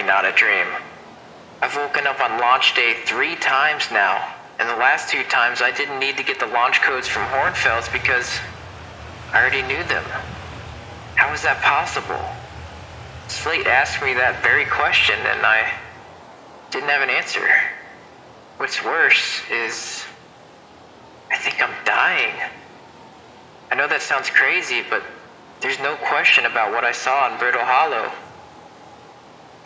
not a dream. I've woken up on launch day 3 times now, and the last 2 times I didn't need to get the launch codes from Hornfels because I already knew them. How is that possible? Slate asked me that very question and I didn't have an answer. What's worse is I think I'm dying. I know that sounds crazy, but there's no question about what I saw in Brittle Hollow.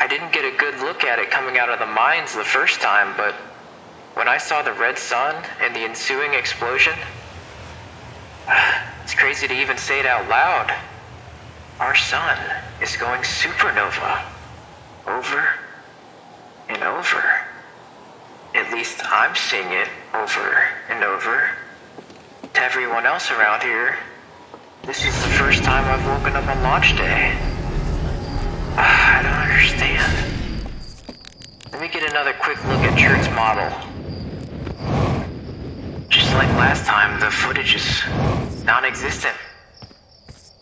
I didn't get a good look at it coming out of the mines the first time, but when I saw the red sun and the ensuing explosion, it's crazy to even say it out loud. Our sun is going supernova. Over and over. At least I'm seeing it over and over. To everyone else around here, this is the first time I've woken up on launch day. I don't understand. Let me get another quick look at Chert's model. Just like last time, the footage is non-existent.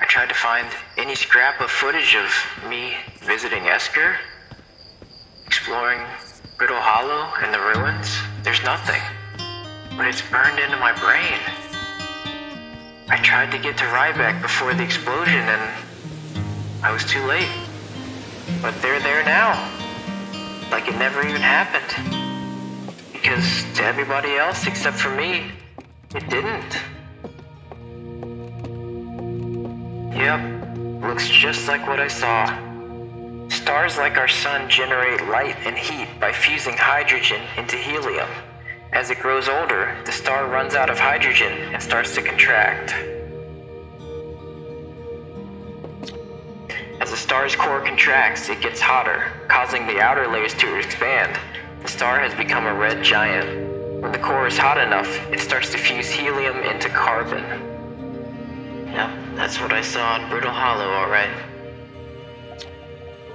I tried to find any scrap of footage of me visiting Esker, exploring Brittle Hollow and the ruins. There's nothing, but it's burned into my brain. I tried to get to Ryback before the explosion and I was too late. But they're there now, like it never even happened. Because to everybody else except for me, it didn't. Yep, looks just like what I saw. Stars like our sun generate light and heat by fusing hydrogen into helium. As it grows older, the star runs out of hydrogen and starts to contract. As the star's core contracts, it gets hotter, causing the outer layers to expand. The star has become a red giant. When the core is hot enough, it starts to fuse helium into carbon. Yep, that's what I saw in Brittle Hollow, alright.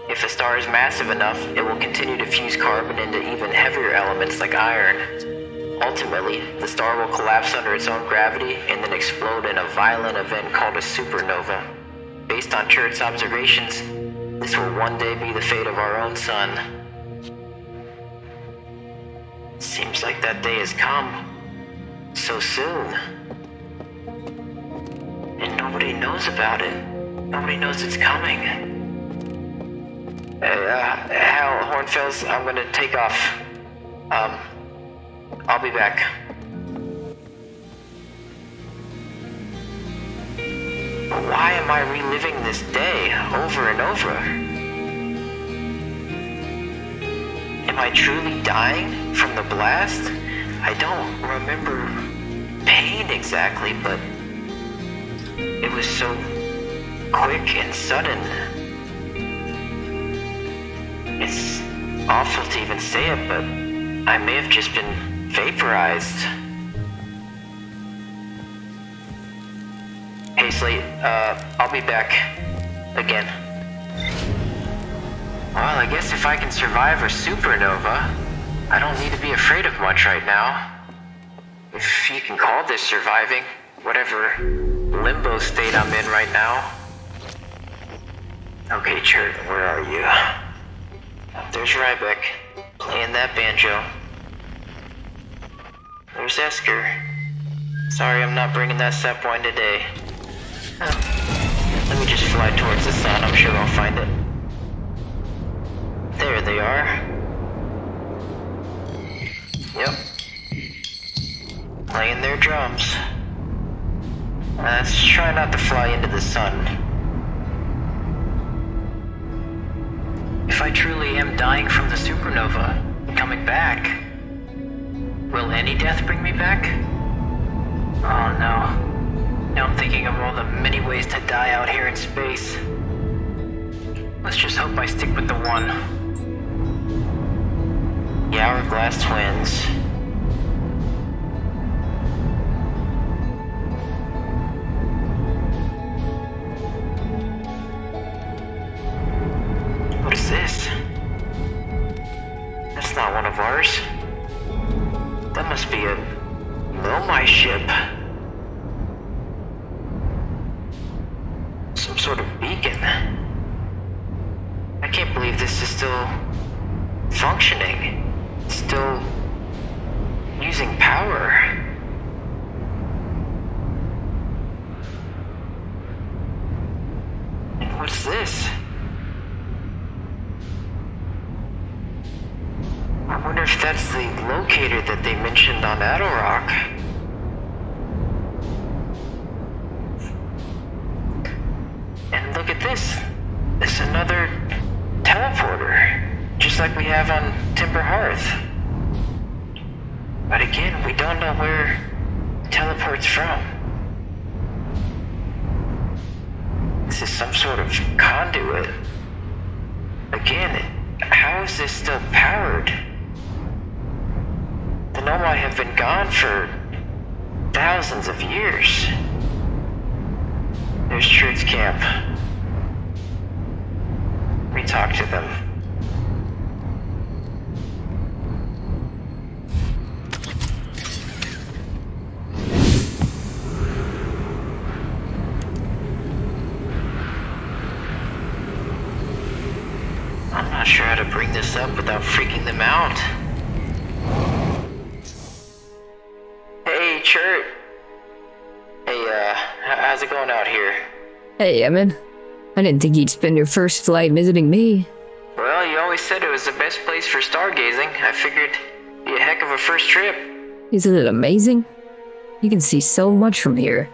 If a star is massive enough, it will continue to fuse carbon into even heavier elements like iron. Ultimately, the star will collapse under its own gravity and then explode in a violent event called a supernova. Based on Chert's observations, this will one day be the fate of our own sun. Seems like that day has come. So soon. And nobody knows about it. Nobody knows it's coming. Hal, Hornfels, I'm gonna take off. I'll be back. Why am I reliving this day over and over? Am I truly dying from the blast? I don't remember pain exactly, but it was so quick and sudden. It's awful to even say it, but I may have just been vaporized. Hey Slate, I'll be back. Again. Well, I guess if I can survive a supernova, I don't need to be afraid of much right now. If you can call this surviving, whatever limbo state I'm in right now. Okay, Chert, where are you? There's Ryback, playing that banjo. There's Esker. Sorry I'm not bringing that sap wine today. Let me just fly towards the sun, I'm sure I'll find it. There they are. Yep. Playing their drums. Let's try not to fly into the sun. If I truly am dying from the supernova and coming back, will any death bring me back? Oh no. Now I'm thinking of all the many ways to die out here in space. Let's just hope I stick with the one. The Hourglass Twins. What is this? That's not one of ours. That must be a Nomai ship. Some sort of beacon. I can't believe this is still functioning, still using power. And what's this? I wonder if that's the locator that they mentioned on Rock. And look at this. It's another teleporter, just like we have on Timber Hearth. But again, we don't know where it teleports from. This is some sort of conduit. Again, how is this still powered? The Nomai have been gone for thousands of years. There's Truth's camp. We talk to them. I'm not sure how to bring this up without freaking them out. Hey, Chert. Hey, how's it going out here? Hey, Ammon. I didn't think you'd spend your first flight visiting me. Well, you always said it was the best place for stargazing. I figured it'd be a heck of a first trip. Isn't it amazing? You can see so much from here.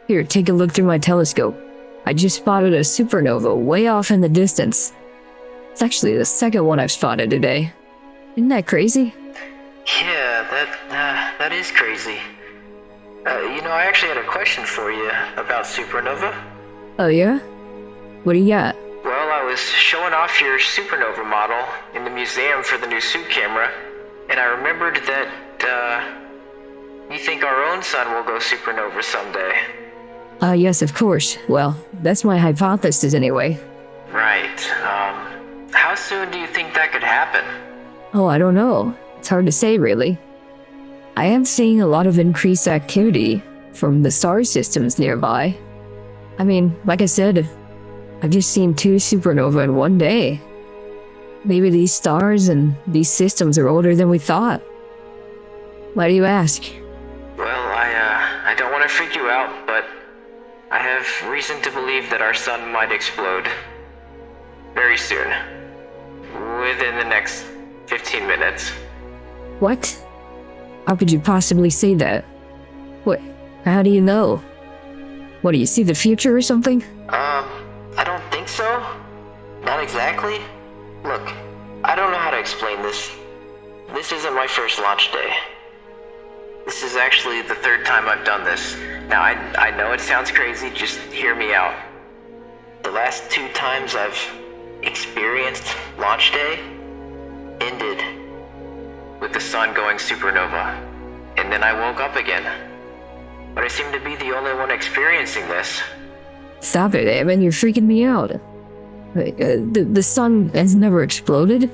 Here, take a look through my telescope. I just spotted a supernova way off in the distance. It's actually the second one I've spotted today. Isn't that crazy? Yeah, that is crazy. I actually had a question for you about supernova. Oh yeah? What do you got? Well, I was showing off your supernova model in the museum for the new suit camera, and I remembered that, you think our own sun will go supernova someday. Yes, of course. Well, that's my hypothesis anyway. Right. How soon do you think that could happen? Oh, I don't know. It's hard to say, really. I am seeing a lot of increased activity from the star systems nearby. I mean, like I said, I've just seen 2 supernova in one day. Maybe these stars and these systems are older than we thought. Why do you ask? Well, I don't want to freak you out, but I have reason to believe that our sun might explode. Very soon. Within the next 15 minutes. What? How could you possibly say that? What? How do you know? What, do you see the future or something? I don't think so. Not exactly. Look, I don't know how to explain this. This isn't my first launch day. This is actually the 3rd time I've done this. Now, I know it sounds crazy, just hear me out. The last 2 times I've experienced launch day ended with the sun going supernova, and then I woke up again. But I seem to be the only one experiencing this. Stop it, Ammon, you're freaking me out. The sun has never exploded.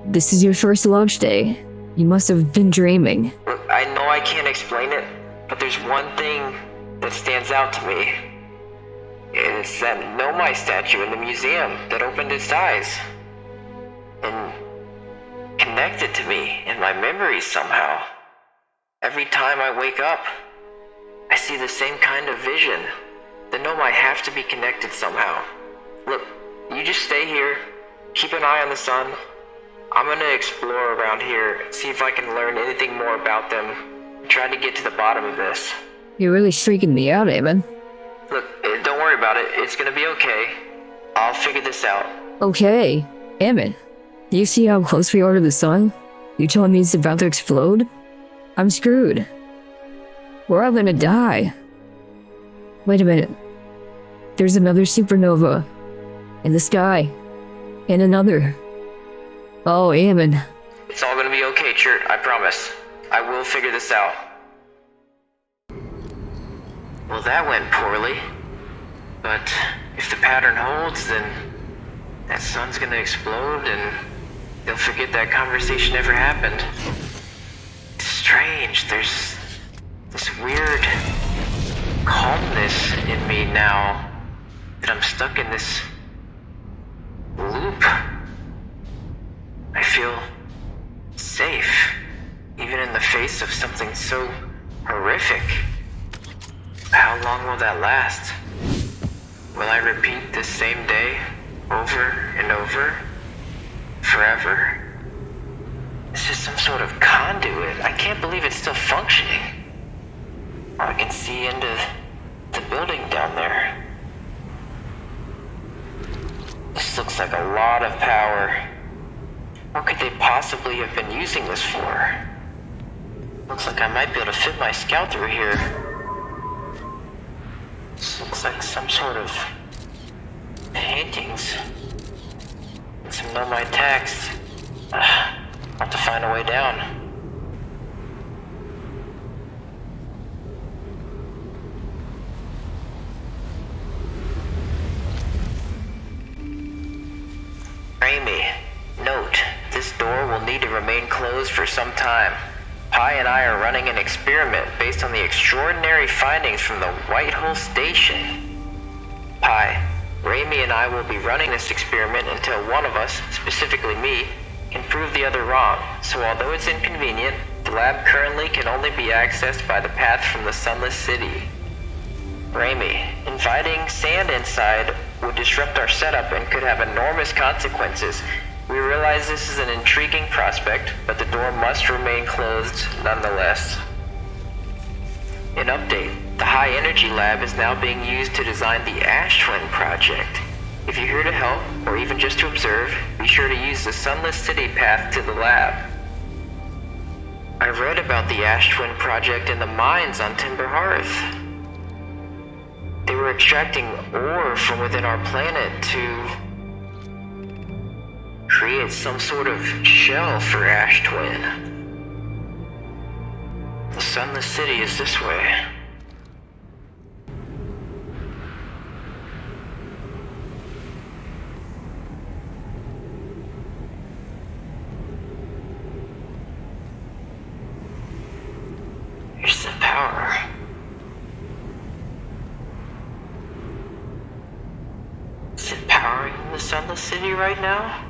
This is your first launch day. You must have been dreaming. Look, I know I can't explain it, but there's one thing that stands out to me. It's that Nomai statue in the museum that opened its eyes and connected to me in my memories somehow. Every time I wake up, I see the same kind of vision. The Nomai have to be connected somehow. Look, you just stay here, keep an eye on the sun. I'm gonna explore around here, see if I can learn anything more about them, and try to get to the bottom of this. You're really freaking me out, Ammon. Look, don't worry about it. It's gonna be okay. I'll figure this out. Okay. Ammon, do you see how close we are to the sun? You telling me it's about to explode? I'm screwed. We're all gonna die. Wait a minute. There's another supernova. In the sky. And another. Oh, Ammon. It's all gonna be okay, Chert. I promise. I will figure this out. Well, that went poorly. But if the pattern holds, then that sun's gonna explode and they'll forget that conversation ever happened. It's strange. There's this weird calmness in me now that I'm stuck in this loop. feel safe, even in the face of something so horrific. How long will that last? Will I repeat this same day over and over? Forever? It's just some sort of conduit. I can't believe it's still functioning. I can see into the building down there. This looks like a lot of power. What could they possibly have been using this for? Looks like I might be able to fit my scout through here. This looks like some sort of paintings. And some nomite text. I'll have to find a way down. Amy, note, this door will need to remain closed for some time. Pi and I are running an experiment based on the extraordinary findings from the White Hole Station. Pi, Raimi and I will be running this experiment until one of us, specifically me, can prove the other wrong. So although it's inconvenient, the lab currently can only be accessed by the path from the Sunless City. Raimi, inviting sand inside would disrupt our setup and could have enormous consequences. We realize this is an intriguing prospect, but the door must remain closed nonetheless. An update. The High Energy Lab is now being used to design the Ash Twin project. If you're here to help, or even just to observe, be sure to use the Sunless City path to the lab. I read about the Ash Twin project in the mines on Timber Hearth. They were extracting ore from within our planet to create some sort of shell for Ash Twin. The Sunless City is this way. Here's the power. Is it powering the Sunless City right now?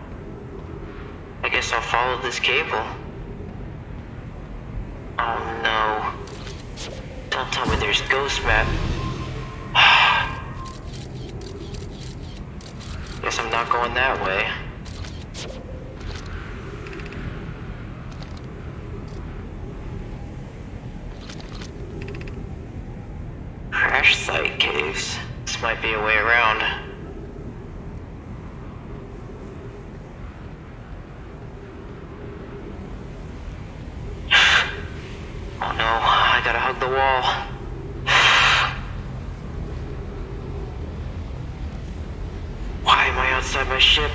I guess I'll follow this cable. Oh no. Don't tell me there's ghost map. Guess I'm not going that way. Crash site caves. This might be a way around. Oh no, I gotta hug the wall. Why am I outside my ship?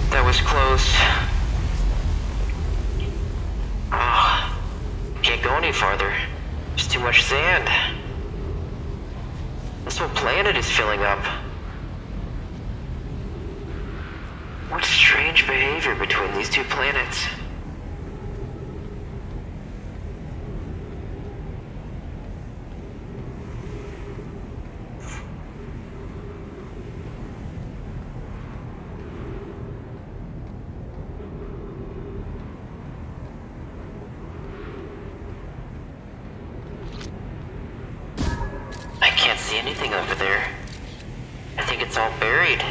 That was close. Can't go any farther. There's too much sand. This whole planet is filling up. What strange behavior between these two planets. I can't see anything over there. I think it's all buried.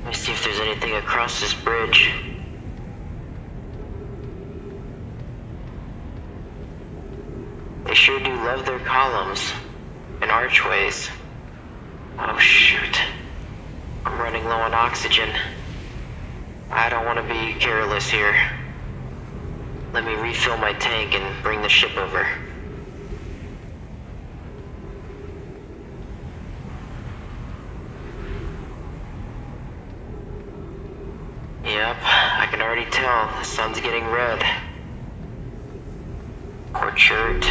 Let me see if there's anything across this bridge. They sure do love their columns and archways. Oh shoot. I'm running low on oxygen. I don't want to be careless here. Let me refill my tank and bring the ship over. Yep, I can already tell the sun's getting red. Poor Chert.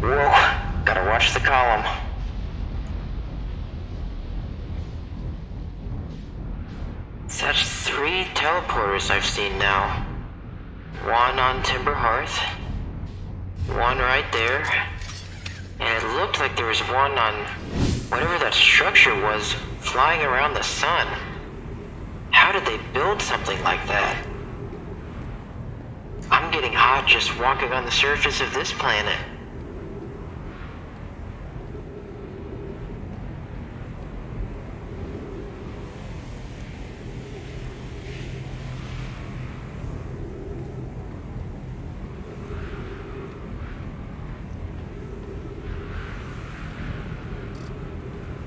Whoa, gotta watch the column. Such 3 teleporters I've seen now. One on Timber Hearth, one right there, and it looked like there was one on whatever that structure was flying around the sun. How did they build something like that? I'm getting hot just walking on the surface of this planet.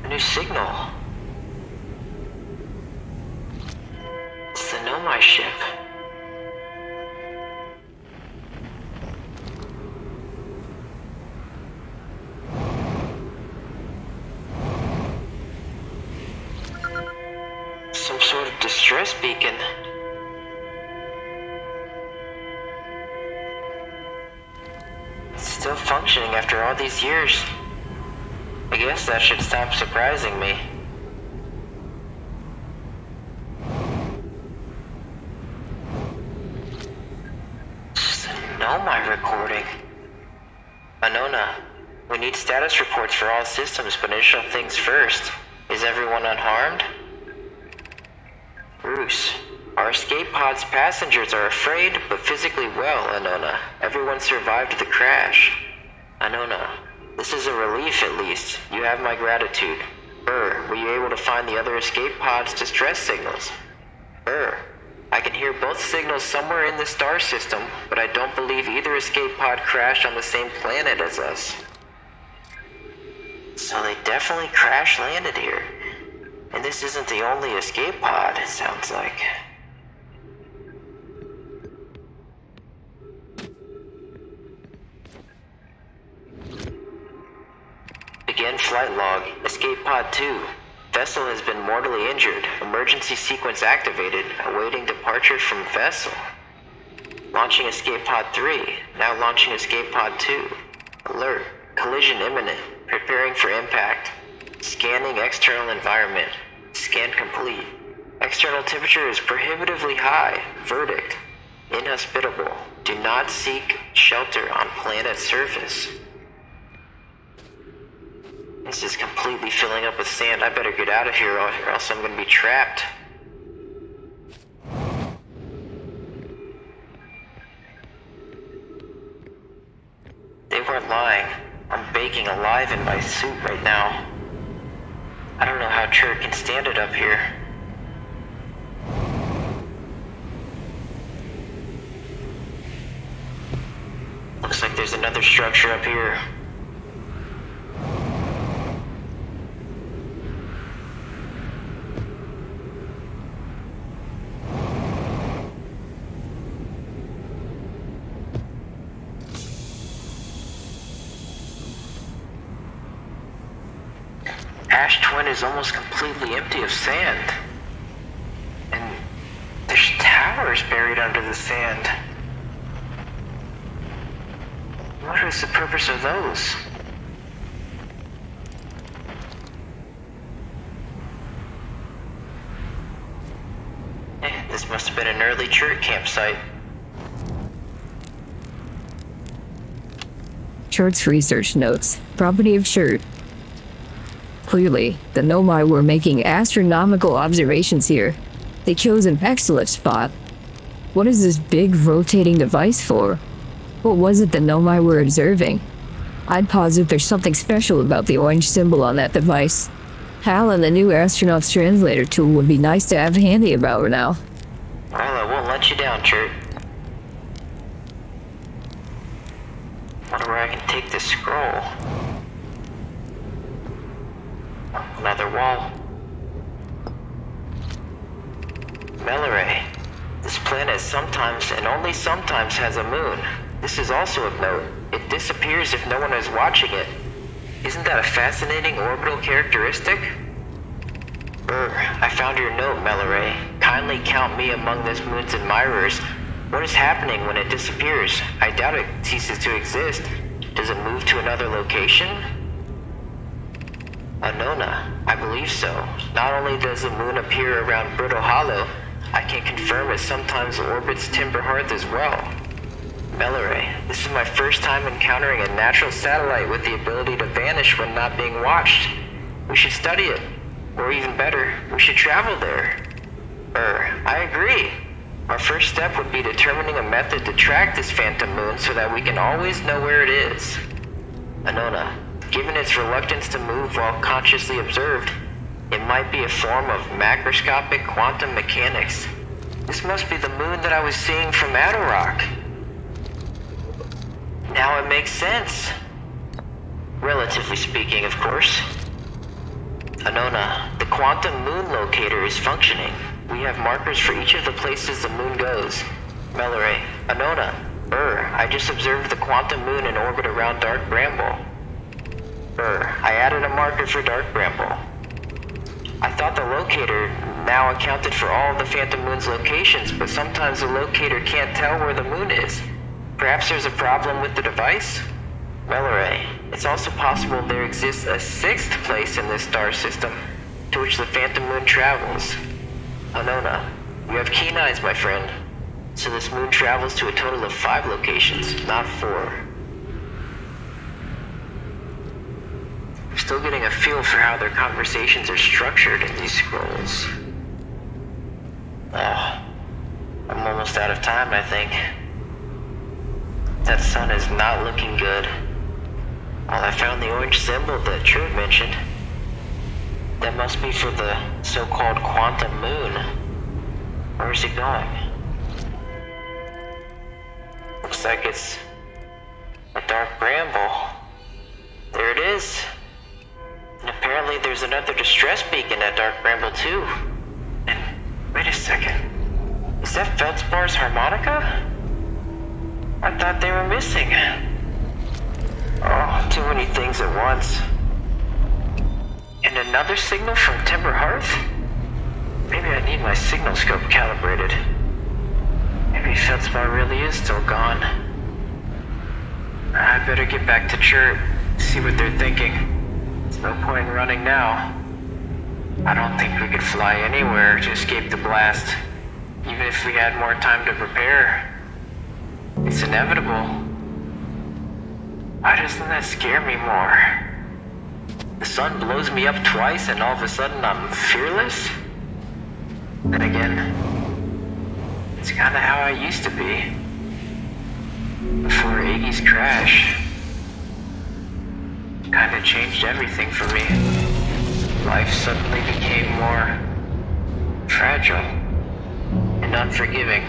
New signal. It's the Nomai ship. Some sort of distress beacon. It's still functioning after all these years. I guess that should stop surprising me. Just know my recording. Anona, we need status reports for all systems, but initial things first. Is everyone unharmed? Bruce, our escape pod's passengers are afraid, but physically well, Anona. Everyone survived the crash. Anona, this is a relief at least. You have my gratitude. Were you able to find the other escape pod's distress signals? I can hear both signals somewhere in the star system, but I don't believe either escape pod crashed on the same planet as us. So they definitely crash landed here. And this isn't the only escape pod, it sounds like. Begin flight log. Escape pod 2. Vessel has been mortally injured. Emergency sequence activated. Awaiting departure from vessel. Launching escape pod 3. Now launching escape pod 2. Alert. Collision imminent. Preparing for impact. Scanning external environment. Scan complete. External temperature is prohibitively high. Verdict. Inhospitable. Do not seek shelter on planet surface. This is completely filling up with sand. I better get out of here or else I'm gonna be trapped. They weren't lying. I'm baking alive in my suit right now. I don't know how Chert can stand it up here. Looks like there's another structure up here. Ash Twin is almost completely empty of sand. And there's towers buried under the sand. What is the purpose of those? This must have been an early Chert campsite. Chert's research notes. Property of Chert. Clearly, the Nomai were making astronomical observations here. They chose an excellent spot. What is this big rotating device for? What was it the Nomai were observing? I'd posit there's something special about the orange symbol on that device. Hal and the new astronaut's translator tool would be nice to have handy about now. Well, I won't let you down, Chert. Wonder where I can take this scroll. Another wall. Melore. This planet sometimes and only sometimes has a moon. This is also of note. It disappears if no one is watching it. Isn't that a fascinating orbital characteristic? I found your note, Melloray. Kindly count me among this moon's admirers. What is happening when it disappears? I doubt it ceases to exist. Does it move to another location? Anona, I believe so. Not only does the moon appear around Brittle Hollow, I can confirm it sometimes orbits Timber Hearth as well. Melloray, this is my first time encountering a natural satellite with the ability to vanish when not being watched. We should study it. Or even better, we should travel there. I agree. Our first step would be determining a method to track this phantom moon so that we can always know where it is. Anona, given its reluctance to move while consciously observed, it might be a form of macroscopic quantum mechanics. This must be the moon that I was seeing from Adderrock. Now it makes sense. Relatively speaking, of course. Anona, the quantum moon locator is functioning. We have markers for each of the places the moon goes. Melloray, Anona, I just observed the quantum moon in orbit around Dark Bramble. I added a marker for Dark Bramble. I thought the locator now accounted for all of the phantom moon's locations, but sometimes the locator can't tell where the moon is. Perhaps there's a problem with the device? Melloray, it's also possible there exists a sixth place in this star system to which the phantom moon travels. Anona, you have keen eyes, my friend. So this moon travels to a total of 5 locations, not 4. I'm still getting a feel for how their conversations are structured in these scrolls. I'm almost out of time, I think. That sun is not looking good. Well, I found the orange symbol that True mentioned. That must be for the so-called quantum moon. Where is it going? Looks like it's a Dark Bramble. There it is. And apparently there's another distress beacon at Dark Bramble too. And wait a second. Is that Feldspar's harmonica? I thought they were missing. Oh, too many things at once. And another signal from Timber Hearth? Maybe I need my signal scope calibrated. Maybe Feldspar really is still gone. I better get back to Chert, see what they're thinking. There's no point in running now. I don't think we could fly anywhere to escape the blast, even if we had more time to prepare. It's inevitable. Why doesn't that scare me more? The sun blows me up twice and all of a sudden I'm fearless? Then again, it's kinda how I used to be. Before Iggy's crash. Kinda changed everything for me. Life suddenly became more fragile and unforgiving.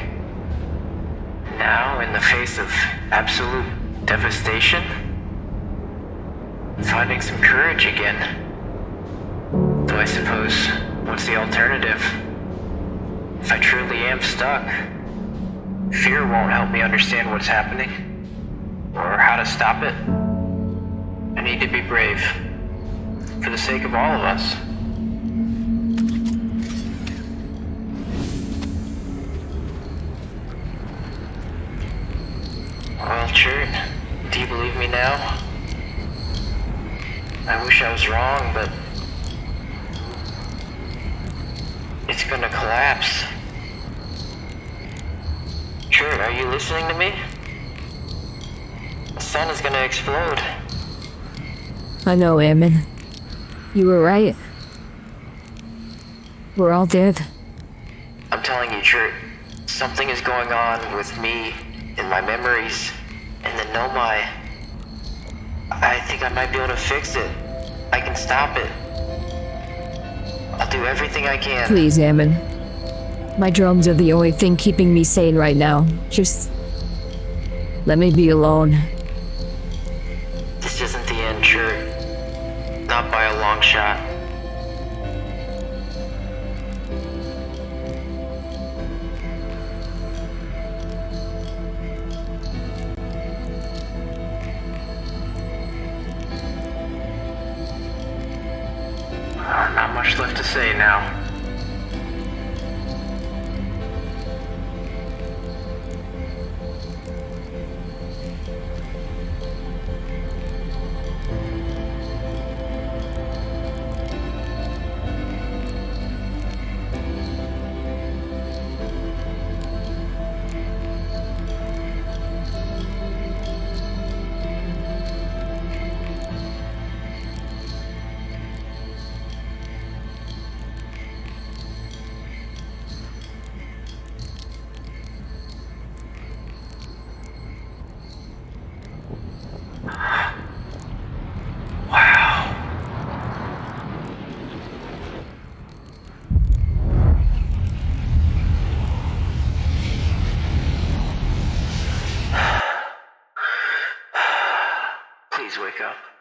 Now, in the face of absolute devastation, finding some courage again. Though I suppose, what's the alternative? If I truly am stuck, fear won't help me understand what's happening, or how to stop it. I need to be brave, for the sake of all of us. Well, Chert, do you believe me now? I wish I was wrong, but it's gonna collapse. Chert, are you listening to me? The sun is gonna explode. I know, Ammon. You were right. We're all dead. I'm telling you, Chert, something is going on with me and my memories and the Nomai. I think I might be able to fix it. I can stop it. I'll do everything I can. Please, Ammon. My drums are the only thing keeping me sane right now. Just let me be alone. This isn't the end, Chert. Not by a long shot. Not much left to say now. please wake up?